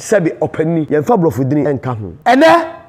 Sebi opani yemfa brofudini enka ho ene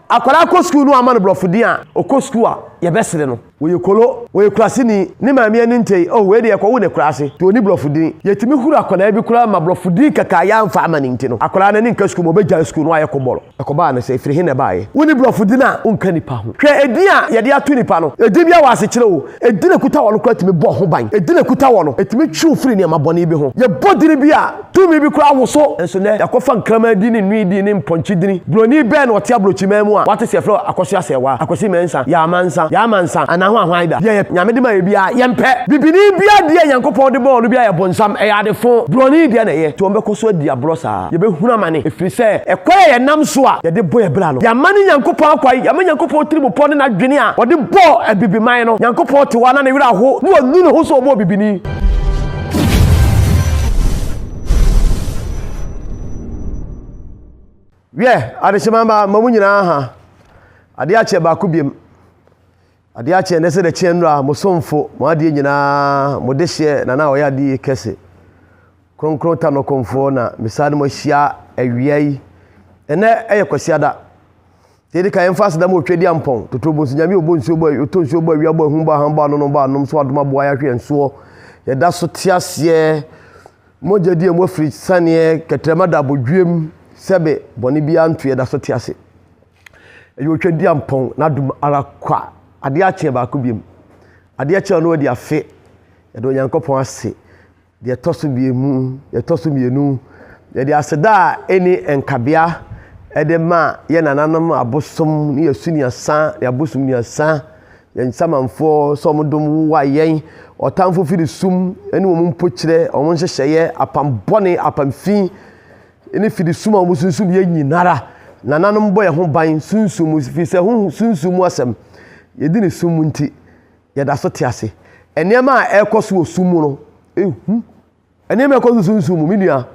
akwara ko school no ama no brofudin a okọ school a ye besere no wo yekolo wo yekurase ni ne maame ani ntei oh we de yakọ wo ne kurase to oni brofudin yetimi huru akwara bi kura ma brofudin kaka ya mfa ama ni ntino akwara na ni nka school mo beja school no aye ko bolo ekoba na se firi he ne baaye woni brofudin a unka nipa ho hwe edi a ye de ato nipa no edi bia wa se kire wo edi na kuta wo no kwatimi bo ho ban edi na kuta wo no etimi twu firi ne mabone bi ho ye bodiri bi a tumi bi kura wo so enso ne yakofa nkrama di ni nwi di ni mponchi dini broni ben wote abrochi mamu a wate se fro akoso asewa akosi mensa ya mansa ana ho ahwan da ye nyame de ma ye bia ye mpe bibini bia de yankopon de ball bia ye bonsam e ya de fo broni de na ye to mbeko so di abrosa ye be hunu amane efiri se ekwa ye nam so a ye de bo ye bra no ya mani yankopon akwai ya mani yankopon tribu pon na dwene a wode bo abibiman no yankopon te wa na ne wira ho no nu ne ho so bo bibini adeshimamba mamunyina ha ade ache ba kubiem ade ache ne se de chenra musomfo mo ade nyina mo dehye na na oya ade kese Kronkron Tano Komfor na misade mo hia awiai ene eyekwasiada tedi kan emfase da mo twedi ampon totobo nyame obonsu obo otonsu obo awia bo humba hamba no ba nom so adoma bo aya hwenso ye da so tiase mo jedi mo firi sane ketrema da bodwem sebe boni bia antu ye da so tiase eyo twedi ampon na dum ara kwa ade ache ba ko biem ade ache no odi afe ye do Nyankopon ase de toso biemu ye toso mienu ye de aseda eni enkabia ede ma ye nananom abosom ni yesuni asa ya abosom ni asa ye nsamanfo so modom wa yen otamfo firi sum eni wo mpokire o monhyehyeye apambone apamfi eni firi sum o musunsum ye nyinara nananom boye ho ban sunsum fi se ho sunsum asem ye di ne sum nti ye da so tiase enema a ekoso osum no enema ekoso sunsum minua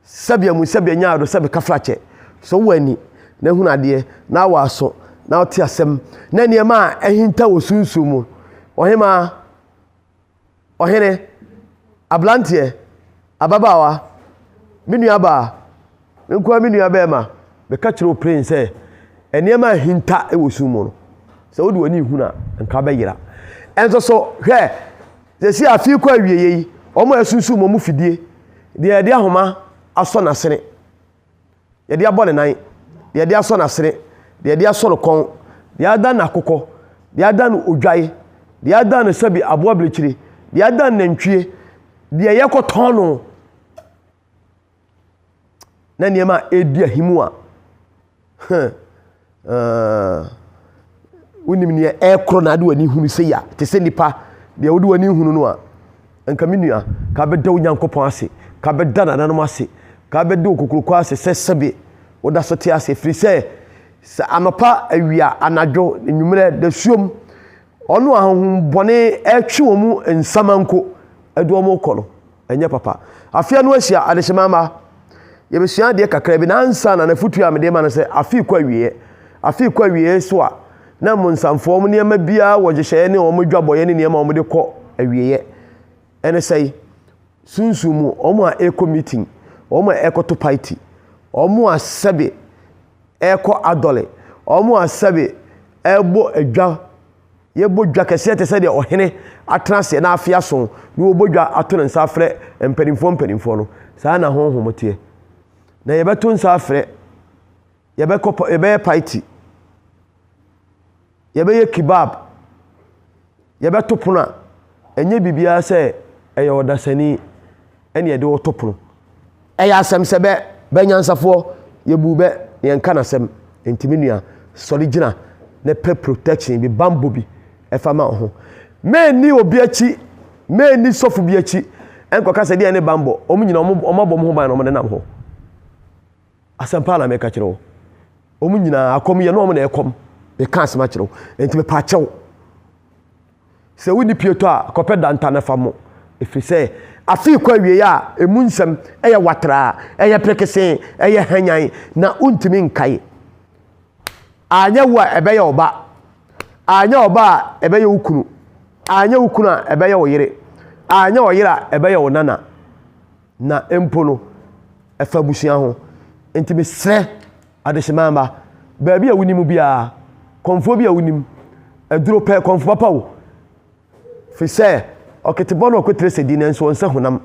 sabia mu sabia nyaado sabe kafrache so wani na hunu ade na waso na ote asem na niema ehinta osunsumu ohema ohene ablantie ababawa minua ba nkwa minua ba ma be ka kire prince eniema hinta ewosumu no so wodi wani huna nka ba yira enso so hwe desi afi kwa wieye omo asunsumu mu fidie de ahoma aso na sene ye de abone nan ye de aso na sere ye de aso no kon de ada na kokko de ada no odwae de ada no sabi aboa blechire de ada nantwie de ye koton no na niema edi ahimu a unim ne ekro na de wani hunu se ya te se nipa de wodi wani hunu no a anka menua ka be daw Nyankopon ase ka be da na no ase ka be do kokurukwa ase sesebe oda so te ase firi se anopa awia anadwo enwumre da suom ono ahom bone etwe omu nsamanko edu omu kono enye papa afia no ahia adehimama ye besua de kakra bi na ansa na nafutu amede ma no se afi kwa wie so a na monsamfo omu niema bia wogyehye ne omu dwaboye ne niema omu de kọ awieye ene sei sunsumu omu a eco meeting omu a eco to party omu asabe eko adole omu asabe ebo adwa yebo dwa kese te se de ohene atranse na afia so ni obodwa atone nsa afre empanimfo no saa na honhomote na yebeto nsa afre yebe party yebe kebab yebe topuna enye bibia se eye odasani ene ye de otopono eye asemsebe benyansafo yebube yenka na sem entiminua soligina ne pe protection bi bambo bi efama ho me ni obi achi me ni sofu bi achi enko ka se de ne bambo omunyina omabom ho ban no mo nam ho asampa na me ka kire wo omunyina akom ye no mo na ekom be kan asema kire wo enti me pa chew se woni pieto a kopeda nta na famo efiri se afi kwa wie ya emunsem eye watra eye prekese eye hanyan na untimi nkai anya wa ebe ya oba anya oba ebe ya ukunu anya ukunu ebe ya oyire anya oyira ebe ya onana na empono efa busia ho enti me sre adehyemamba baabi a wonimu bia konfo bi a wonim aduro pe konfo papa wo fi se oketebo no okotrese di nanso onse honam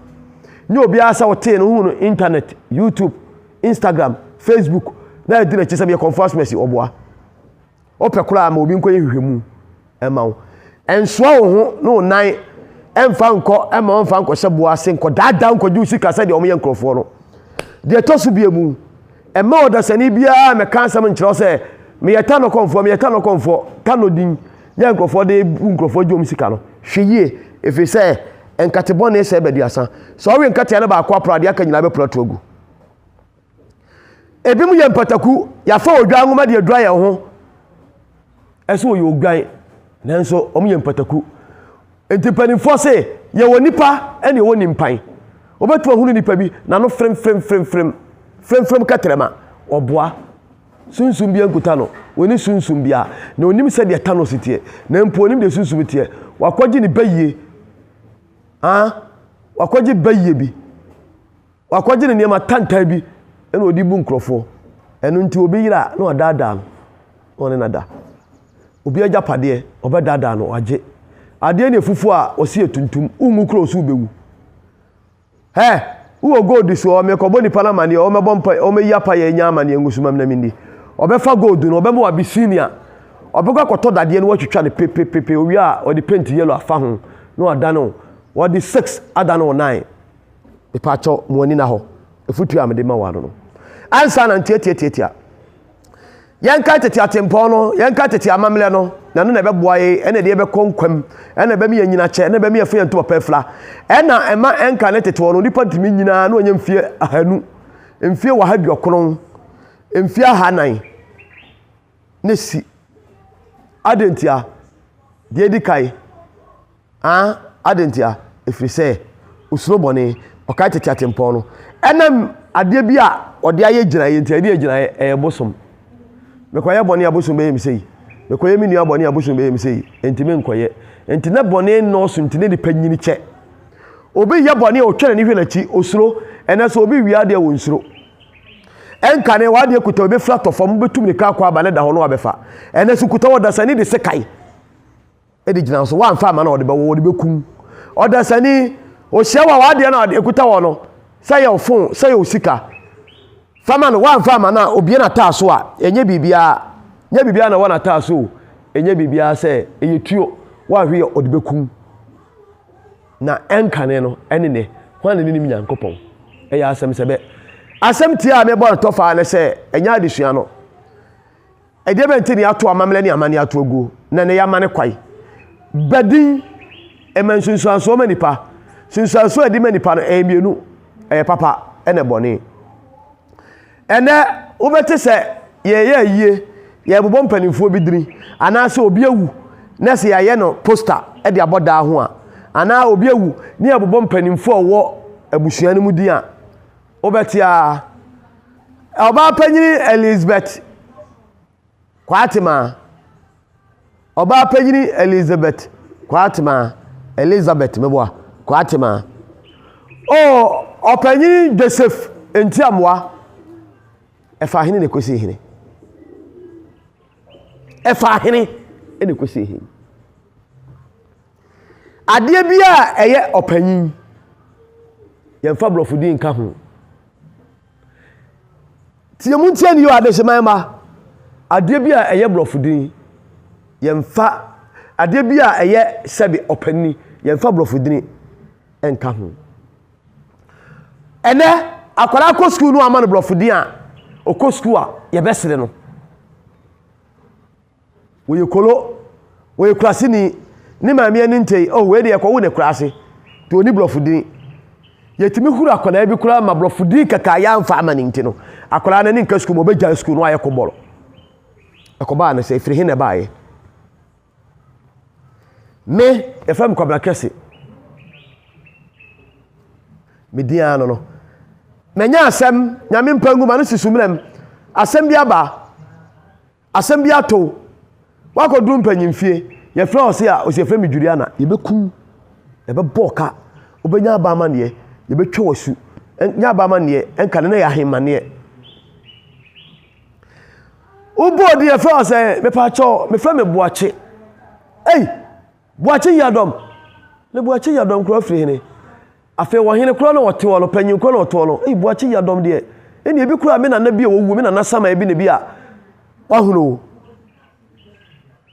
nye obi asa wote no hu no internet YouTube Instagram Facebook na edi na chise be konfo asmesi oboa opekura ma obi nkoye hwehwemu ema wo enso wo ho no nan emfa nko ema emfa nko hyebo ase nko dada nko ju sika se de omo ye nkrofo no de tosu biemu ema odasani bia me kansam nkyerɛ se me yeta no konfo kanodin ye nkrofo de nkrofo ju omo sika no hweye efi se enkatebo na ese badiasa so we nkate na ba akwa prade aka nyina be plato ogu ebi mu ye mpataku ya fa odwa ngoma de adwa ye ho eso ye ogwan nanso omo ye mpataku enti panimfo se ye wonipa ene woni mpan obetu ahunu nipa bi na no frem katrema oboa sunsum bia nkuta no woni sunsum bia na onim se de tano sitie na mpo onim de sunsum tie wakwaji ni bayie wakwaji bayie bi wakwaji ni niam tantan bi ene odi bu nkrofo eno nti obi yira na odada no one nada obi ajapade obedada no age ade ne fufu a osi etuntum ungu krosu bewu uwo gold so me ko boni palamani o me bompa o me yapa ye nyama ne ngusumam na mindi obefa gold no obemo wa bisinia obekwa koto dade ne watwitwa ne pepepepe owi a o de paint yellow afa ho no adano o de 6 adano 9 ipacho muani na ho efutu amede ma wa no ansa na ntietietitia yanka tete atempo no yanka tete amamle no na no na beboa ye ene de be konkwam ene be me nyina che ene be me afa nto pefla ena ema enka ne tete no nipa ntimi nyina na onye mfie ahanu mfie wa ha biokron mfie ahanan nesi adentia de dikai adentia efrise usuro bone oka tete atempo no enam ade bi a ode aye gina ye ntia de gina bosom mekoye bone abosom be yemsei mekoye mi nua bone abosom be yemsei entime nkoye entine bone no so entine de panyini che obi ye bone o twere ni hwe nachi osuro eneso obi wi ade wo nsuro enka ne wade kuta obi flat of am betum ni ka kwa ba ne da ho no abefa eneso kuta wodasani de sekai edi gina so wan fa ma na ode be wo de bekum odasani o hyewa wade na ode kuta wo no say o phone say o sika fama no wan fama na obie na taaso a enye bibia na wana taaso enye bibia se eyetuo wa hwe odibekum na enkane no ene ne hwan ne nim nyankopon eya asem sebe asem tie a me bo to fa ne se enya adesua no ede be ntini ato amamle ne amane ato ogu na ne yamane kwai badin emensunsuanso manipa sunsuanso edi manipa no emienu papa ene bone ene ubete se ye bobom mpanimfo bidiri ana se obi awu na se ye no poster e de aboda ho a ana obi awu ni abobom mpanimfo owo abusuan mu din a ubete a oba panyini Elizabeth Kwatima oba panyini Elizabeth Kwatima Elizabeth meboa Kwatima opanyini Joseph entiamwa efa hene ne kosi hene efa hene ene kosi hene ade bia eye opanyin yemfa brofudi nka ho tiemu ntia ni yo adeseman ma ade bia eye brofudi yemfa ade bia eye sebe opanni yemfa brofudi enka ho ene akwara ko school no amane brofudi a oko school a ye besere no we kolo we klase ni maami ani ntei we de yakwo ne klase to ni brofudi yetimi huru akwara bi kura ma brofudi kaka ya mfa amane nti no akwara na ni nka school mo beja school no aye ko bolo akoba na se firi hene baaye me efam kwabra kese mediano no menya asem nyame mpangu ma no sisumrem asem bia ba asem bia to wakodum panyimfie ye fra ose a ose fra medwuriana ye bekum ye be boka obenya ba ma ne ye betwe wasu nya ba ma ne enka ne ya hemane Ubo di efe ose me pa cho me fra me Boache. Hey, Boache yadom. Le Boache yadom kro firi hene. Afe wo hene kro na wote wo no panyin kro na wote wo no. Hey, Boache yadom de. Eni ebi kro me na na bia wo wu me na sama ebi ne bia. Wa hunu.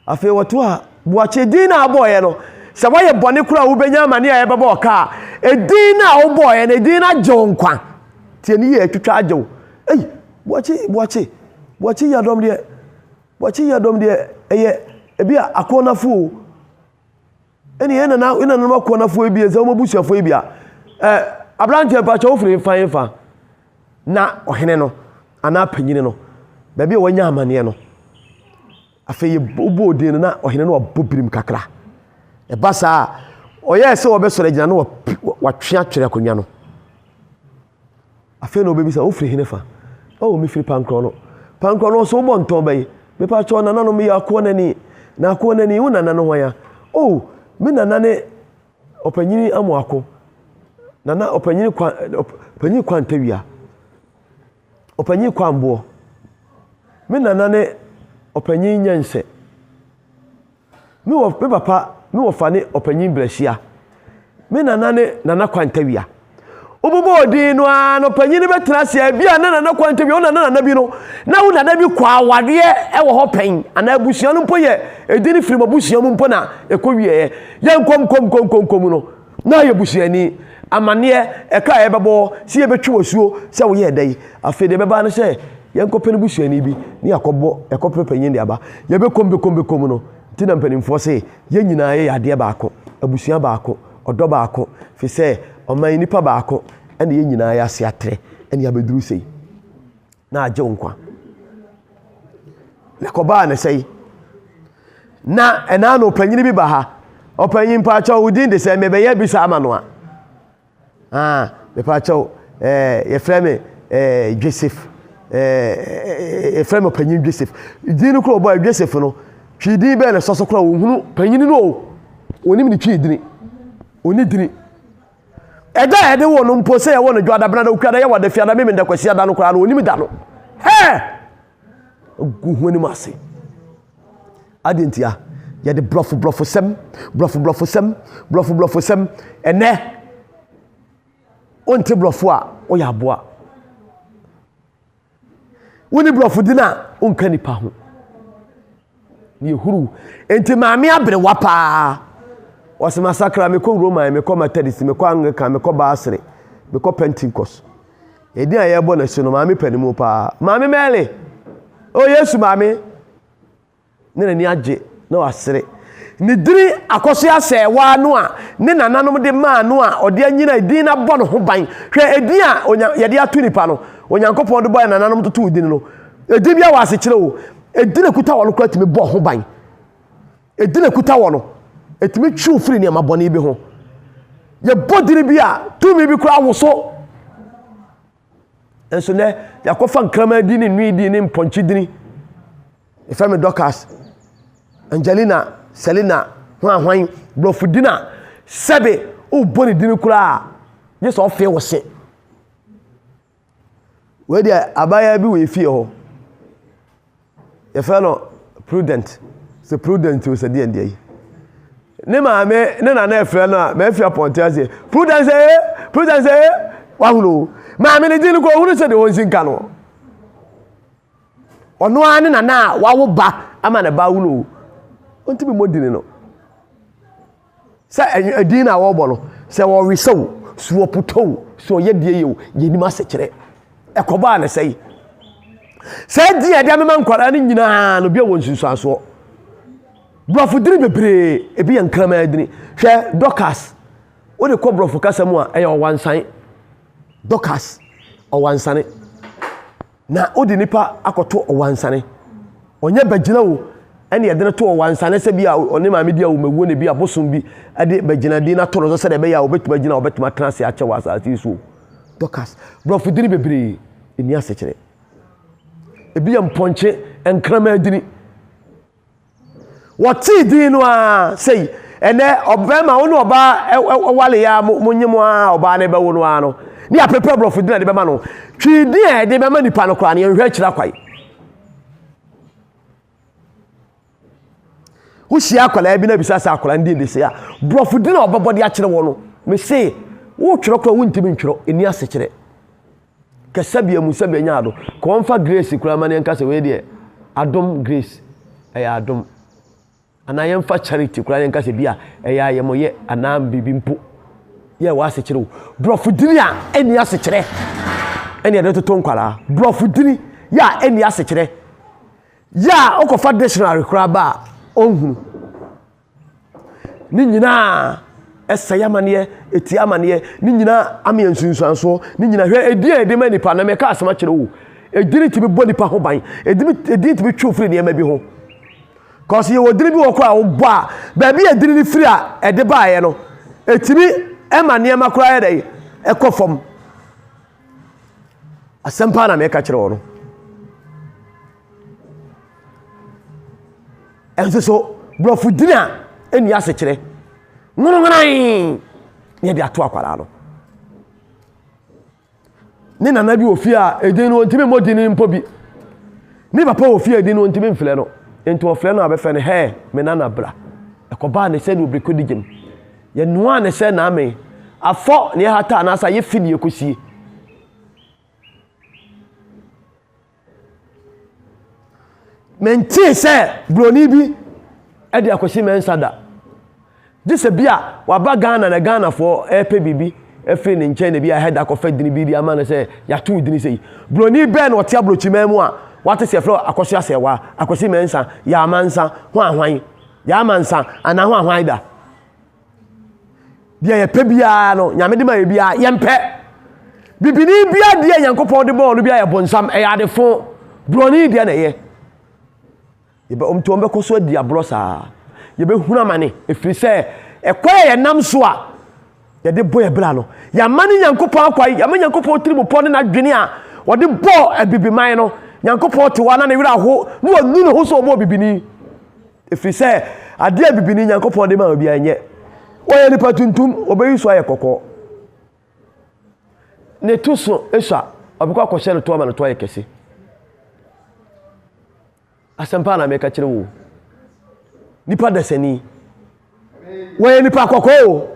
Afe wote a Boache din na aboye no. Se wa ye bone kro a wo benya amane a ye beba oka. Edin na wo boye na edin na jonkwa. Tie ni ye twetwa ajo. Hey, Boache yadom de. Boache yadom de eye ebia akonafu. Eni ena na makonafu ebia ze mo busuafo ebia. Abrante pa cha ofiri fanfa. Na ohene no ana panyine no. Ba bia wanya amane no. Afeye obo odin na ohene no obobirim kakra. E basa oye se obesore gina no watwe atwere akonya no. Afe no obebi sa ofiri hene fa. Oh, mi firi Kronkron no. Kronkron no so bo nton bayi. Me pa cho nana no me yakwo nani. Na akwo nani wo nana no hwan. Oh, me nana ne opanyini amoako. Nana opanyini kwa ntawia. Opanyini kwa mbo. Me nana ne opanyini nyanse. Me papa, me wo fane opanyini brahia. Me nana ne nana kwa ntawia. Obobo di no ano panyini betra se bia na kwanta bi ona na bi no na wo na bi kwa awade e wo ho pen ana abusua no mpo ye edini firi mabusua mu mpo na ekowie ye nkom no na ye busuani amane e ka ye bebo si ye betwe osuo se wo ye dai afede beba no se ye nkopene busuani bi ni akobo ekope panyini aba ye be kom no tina mpanimfo se ye nyina ye ade baako abusua baako odo baako fi se oman nipa baako ene ye nyina ya se atre ene abeduru sei na agye nkwa na koba na sei na ena no panyini bi ba ha opanyin pa cha udin de se mebeye bi sa amano me pa cha ye frame Joseph ye frame opanyin Joseph din ko boy Joseph no twidi be na soso kro wo hunu panyini no onim ni twidini oni dini eda ede wo no mpo se ye wo no dwada bana da ukada ye wada fiada me nda kwasi ada no kra no onim da no he guhu ni mase adentia ye de blofu sem ene onte blofu a o ya boa woni blofu dina onka nipa ho ni huru enti maame abre wapa wase masakra me ko Roma me ko Methodist me ko Anglican me ko Basre me ko Pentecost edi aye bo na sino maame panimu pa maame mele o Yesu maame ne ni age na wasere ni diri akoso ase wa no a ne nananom de ma no a ode anyina edi na bo no ho ban hwe edi a ye de atu nipa no onyankopon de boy nananom toto udi no edi bia wase kire o edi na kuta wo no kwati me bo ho ban edi na kuta wo no etimi twu firi ne mabone bi ho ye bodiri bi a tumi bi kura woso enso ne yakofa nkrama di ne nwi di ne mponchi dini efame Dorcas Angelina Selina hwan brofudina sebe o boni dini kura ye so fe wose we dia abaya bi we fie ho ye fa no prudent so prudent o se die ndie ne maame ne na efre na ma efia pontiaze prudence wa hunu maame ne dini ko hunu se de wonsin ka no ono ane na wa wo ba ama na ba hunu onti bi modini no sa edin na wo bo no se wo resew so puto so ye die ye ye ni ma se kire ekoba na sei se die de me man kwara ni nyina no bia wonsunsu aso brofu diri bebre ebi yankrama adini hwe Dorcas o de ko brofu kasam a eya owansan Dorcas owansane na o de nipa akoto owansane onye bagina wo ene ye de to owansane se bia oni ma media wo mewo ne bia bosom bi ade bagina di na to no se de be ya obetuma gina obetuma transe ache wasa ati so Dorcas brofu diri bebre eni asechire ebi yamponche enkrama adini wati dinu a sei ene obema wonu oba wale ya munyemu a oba ne be wonu a no ni a prepare brofu dina de be ma no twidi e de be ma nipa no kra ne hwe kira kwai Wushia akwala bi na bisa sa akwala ndi ndese ya. Brofo di na obabode a kire wo no. Me say wo twero kra wuntimi ntwero eni ase kire. Kasabia musabia nyaado. Komfa grace kura mane nka se we de adom grace. Eya adom. Ana yemfa charity kura nka se bia eya yemoye anam bibimpo. Ye wa ase kire wo. Brofo di a eni ase kire. Eni ade to nkwala. Brofo di ya eni ase kire. Ya okofa dictionary kura ba onhunu. Ni nyina esaya mane eti amane ni nyina ame nsunsuanso ni nyina hwe edi ma nipa na meka asema kire wo ediri tibi bo nipa ho ban edi tibi twofri ne ma bi ho cause ye wodiri bi wo kra wo bo a ba bi ediri ni firi a ede ba ye no etibi emane ma kra ye dai ekofom asempa na meka kire wo no enso brofo dina eni ase kire ngononan ye de ato akwala no ni nana bi ofia edin no ntimi modini mpobi ni papa ofia edin no ntimi mfle no enti ofle no abefe ne he me nana bra ekoba ne se no obriko digem ye noa ne se na ame afo ne hata na asa ye fidie kosie menti se broni bi e de akosi mensada This bia waba Ghana na Ghana for epe bibi efe ne nche ne bia head akofa dini bi di ama na say ya tu dini say broni ben wote abrochi memu a wate se flo akosi asewa akosi mensa ya amansa hwan ya amansa ana hwan da bia ye pe bia no nyame de ma ye bia ye mpe bibini bia de yankopon de ball bia ye bonsam e ya de fo broni de na ye be omto ombe koso di abrosa ye be huna mane efiri se ekwa ye nam so a ye de boy bla no ya mane yankopon akwai ya mane yankopon tribupo ne na dwene a wo de bo abibiman no yankopon te wa na ne wira ho no wanu ne ho so obo bibini efiri se ade abibini yankopon de ma obi anye wo ye nipa tuntum obeyi so aye kokko ne tuso esha obikwa kwose ne to ma ne to aye kese asempa na meka kire wo nipa desani we nipa kokko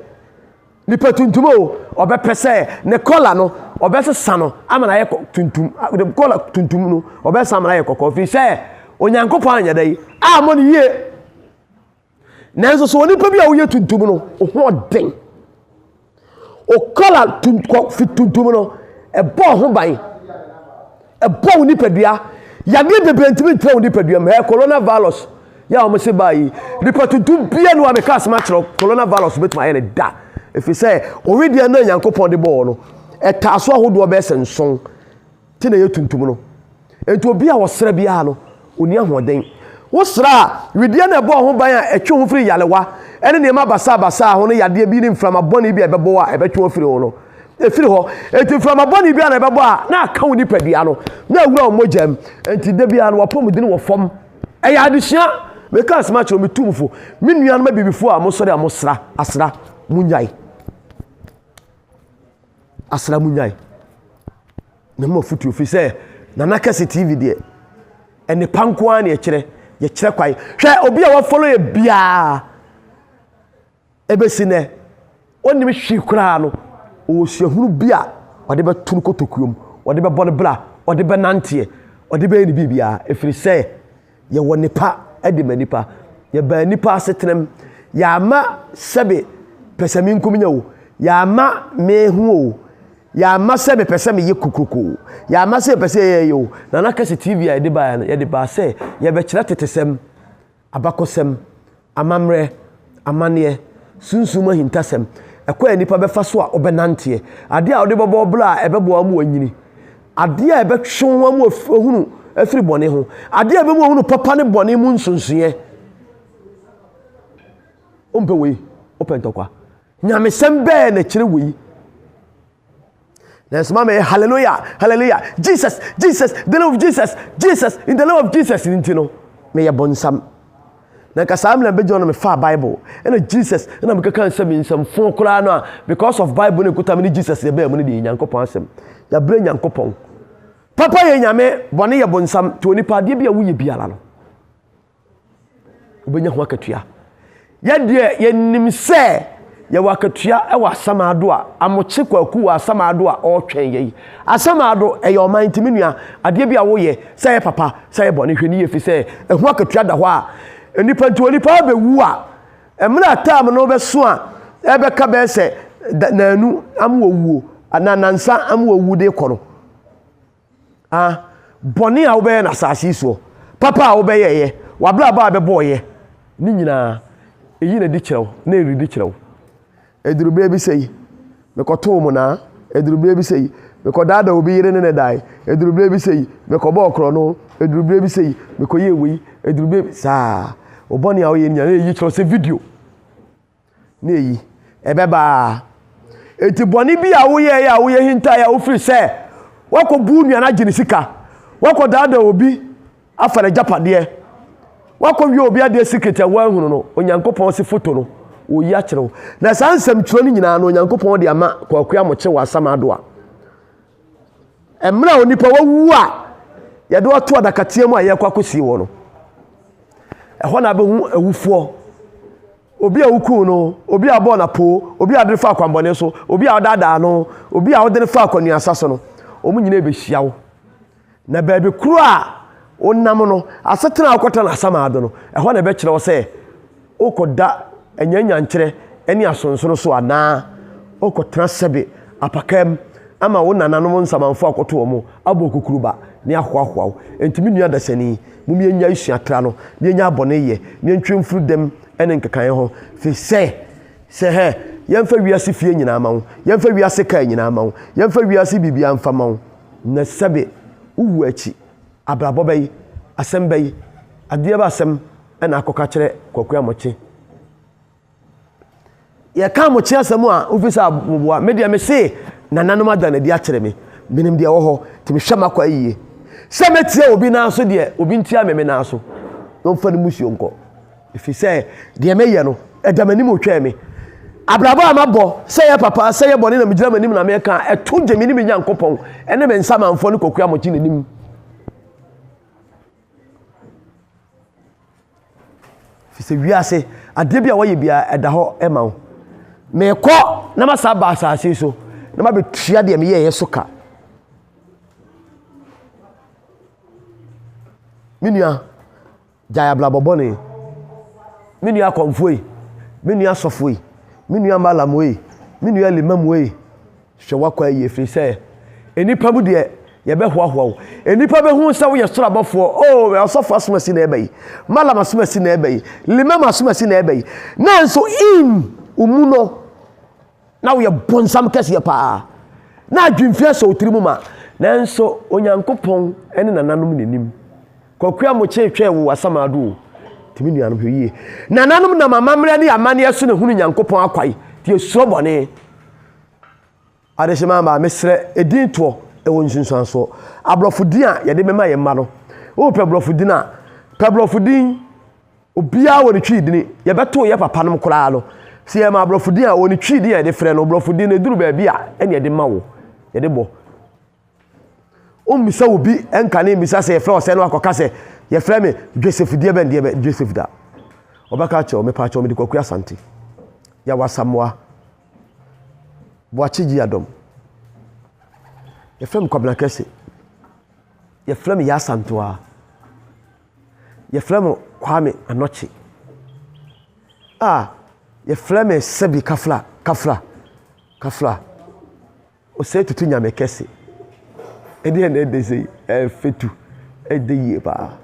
nipa tuntumo obepese ne kola no obesesa no amana ye tuntum de kola tuntum no obesa amana ye kokko fi se onyankopon anya dai amoni ye nanso so nipa bia wo ye tuntum no ho den o kola tuntum no e bo ho ban e bo nipa dua ya bi bebentimi tra nipa dua me coronavirus ya o mse bayi nipa tuntum bia no ameka asma kiro coronavirus betuma ye ne da efi say already na yankopon de bo no e ta so ahodo be senson ti na ye tuntum no enti obi a wo sra bia no oni ahoden wo sra widie na bo ho ban a etwe ho firi yalewa ene ne ma basa ho no yade bi ni mframa boni bi ebebo a ebetwe ho firi ho no efiri ho enti mframa boni bi a na ebebo a na aka woni padua no na awura o mogam enti de bia no wapom de ne wo fom e ya adehia me ka asma kiro me tumfo me nua no ma bibifo a mo sori a mo sra asra munyai asra munyai na mo futu fi se na nakase TV de ene panko an ye kire kwai hwe obi a wa follow ye bia ebesine oni me hwi kura no o siehunu bia ode be turu kotokuom ode be bone bla ode be nante ode be ni bibia efiri se ye wonipa edi manipa ye ba nipa asetrem ya ma sebe pesami nkuminya wo ya ma mehu wo ya ma sebe pesami ye kukuku ya ma sebe pese ye yo na nakase TV a de ba ya de ba se ye be kira tetesem abakosem amamre amane Sumsum Ahintasem ekwa nipa be fa so a obenante ade a ode bobo bla ebebo amu anyini ade a ebe twon amu ohunu afiri bone ho ade a be mu ohunu papa ne bone mu nsonsuye ompe we opentokwa nyame sembe na kire we na sma me hallelujah hallelujah Jesus the name of Jesus in the name of Jesus intino me ya bonsam na kasam na bejo na me fa Bible na Jesus na me kaka nsam nsam fon kura no because of Bible ne kuta me Jesus ye be mu ne de nyankopon asem ya bre nyankopon papa ye nyame bone ye bonsam to nipa de bia wo ye biara no obenya ho akatua ye de ye nim se ye wakatua e wa Asamado a amoche kwaku wa Asamado a o twen ye Asamado e ye oman timinua ade bia wo ye se ye papa se ye bone hwani ye fi se e ho akatua da ho a enipa nti onipa be wu a emra tam no be so a e be ka be se nanu amwo wuo ananansa amwo wu de kono boni a wo be na saasi so papa a wo be ye wabla ba be boye ni nyina eyi na di kirew na eri di kirew edurube bi sei me koto mu na edurube bi sei me kodada obi yire ne dai edurube bi sei me ko bo okro no edurube bi sei me ko ye wi edurube sa oboni a wo ye nyina eyi kirew se video na eyi ebeba eti boni bi a wo ye hinta ya wo free se wako bu nua na gine sika wako dada obi afare japade wako wi obi ade secret a wanhunu no onyankopon se foto no oyi a kirew na sansam turo ni nyina no onyankopon de ama kwakua moche wa Asamado a emra onipa wawu a ye de oto adakatie mu a ye kwakosi wo no eho na be hu awufo obi a wuku no obi a bo na po obi a de fa kwambone so obi a dada no obi a de fa kwanu asaso no omu nyina be hyiawo na baabi kuro a onam no asetena akota na Asamado no eho na be kire wo se okoda anyanya nkyere eni asonsono so ana okotena sebe apakam ama wo nananom nsamanfo akoto omo abokukuruba ne ahoahoawo entimi nua dasani mumi enya isuatra no ne enya abone ye ne ntwemfuru dem ene nkekan ho fi se he yemfa wiase fie nyina amawo yemfa wiase ka nyina amawo yemfa wiase bibia mfa mawo na sebe uwu achi abrabo bai asem bai ade ba asem ena akoka kire kwakua moche ye ka moche asem a ofisa aboboa media me se nananom adana di akire me binim de wo ho timi hwema kwa yiye se metie obi na so de obi ntia meme na so no mfa ni musio nko ifi se de meye no edamani mo twa me abrabo amabo se ye papa se ye bone na migira manim na me ka eto gemi ni me nyankopon ene me nsama mfo ne kokua mochi nanim fi se wiase ade bia wo ye bia eda ho ema me ko na masaba asase so na ma betua de me ye soka minua jaya blabobone minua konfoi minua sofoi minua malamoi minua limamoi hwe kwa ye firi se enipa bu de ye be hoahoa enipa be hu se wo ye soro abofo oh we osofo asomasi na ebai malama asomasi na ebai limama asomasi na ebai nanso in umuno na wo ye bonsam kase pa na adwimfia so otirimu ma nanso onyankopon ene nananom nenim kwakua moche twa wo Asamado timi nuanom hwie nananom na mamamre ne amane eso ne hunu nyankopon akwai ti esuro bone adeshima ma mesre edinto ewo nsunsuanso abrofudin a ye de mema ye ma no o pebrofudin a pebrofudin obia wo ne twidini ye beto ye papa nom kora no se ye ma abrofudin a wo ne twidin ye de frɛ no abrofudin ne duru ba bia ene ye de ma wo ye de bo misa obi enka ne misa se frɛ o se no akoka se ye frɛ me Joseph die ben die Joseph da obaka che o me pa che o me de kwakua Asante ya wasamwa boachiji adom ye frɛ me kwabna kese ye frɛ me ya Asantoa ye frɛ me Kwame Anokye ye frɛ me Sebi kafla o se tutu nyame kese ede na ede sei fetu ede ye ba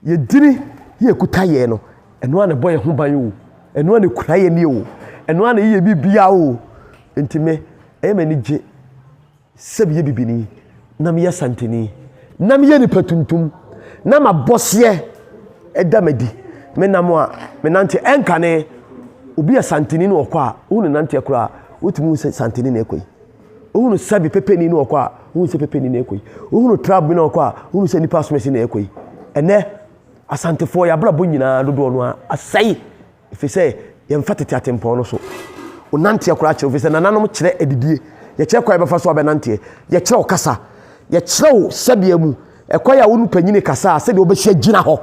ye diri ye kutaye no eno ane boy ho ban o eno ane kuraye ni o eno ane ye bibia o ntime emani je Sebi ye bibini nam ye santini nam ye ni patuntum nam abose edamadi me namo a me nante enkane obi asantini no okwa unu nante akura otumu santini na ekoi unu Sebi pepeni no okwa unu se pepeni na ekoi unu trab no okwa unu se nipa asomesi na ekoi ene Asante fo ya brabo nyina dodo no asai ifi se ye mfatete atempo no so onante akura che ofi se nananom kire edidie ye kire kwa be fa so abenante ye kire okasa ye kire o Sebi amu ekwa ya wonu panyine kasa se de obehia gina ho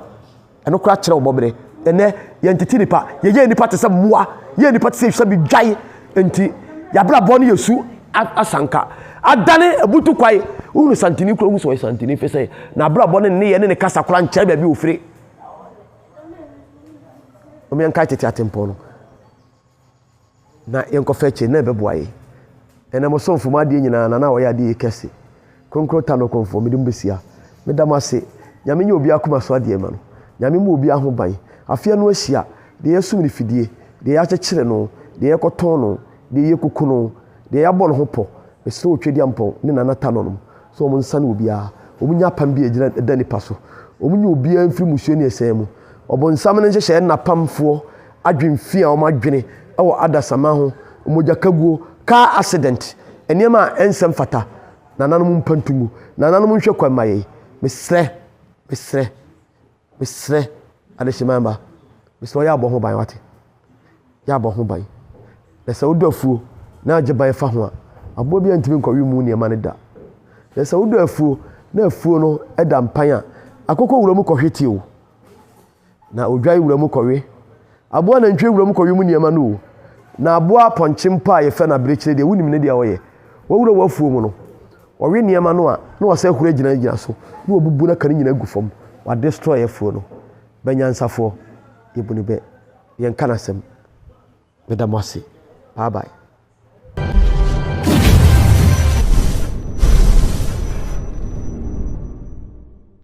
eno kura kire obobre ene ye ntiti nipa ye nipa te se moa ye nipa te se bi dwai enti ya bra bo ne yesu asanka adane abutu kwai unu santini kro hu so santini fe se na bra bo ne ye ne kasa kora nche ba bi ofire o me anka tete atempo no na yenko fa che na beboaye ene mo so mfuma de nyina na wo ya de kese Kronkron Tano Komfor me dum besia me damase nyame nya obi akoma so ade ma no nyame mu obi ahoban afia no ahia de yesum ni fidie de ya kyekere no de yekoton no de yekuku no de ya bɔ no ho pɔ mesre otwedi ampɔ ne nana Tano no so mo nsa no obi a omunya pam bi agina da nipa so omunya obi a mfiri musuo ne esem mu obonsam ne nhyehyɛ na pamfo adwemfi a o madwene ɛwɔ adasama ho omogya kaguo car accident eniema ensem fata nananom mpantumu nananom nhwe kwamaye mesre adeshimamba mesre ya bɔ ho ban wate ya bɔ ho ban lesa wodo afuo na agyeban fa ho a abo bia ntimi nkɔwe mu ne ma ne da lesa wodo afuo na afuo no ɛda mpan a akokɔ wura mu kɔhwete o na odwai wura mu kɔwe abo na ntwe wura mu kɔwe mu ne ma no na abo apɔnchimpa a yɛfɛ na brekyire de wonim ne de wɔyɛ wawura wafuo mu no wɔwe ne ma no a na wɔsɛ hura gyina so na wɔbubu na kan nyina gu fam wa destroy afuo no banyansafo yebuni be yɛnka nasɛm medamase bye bye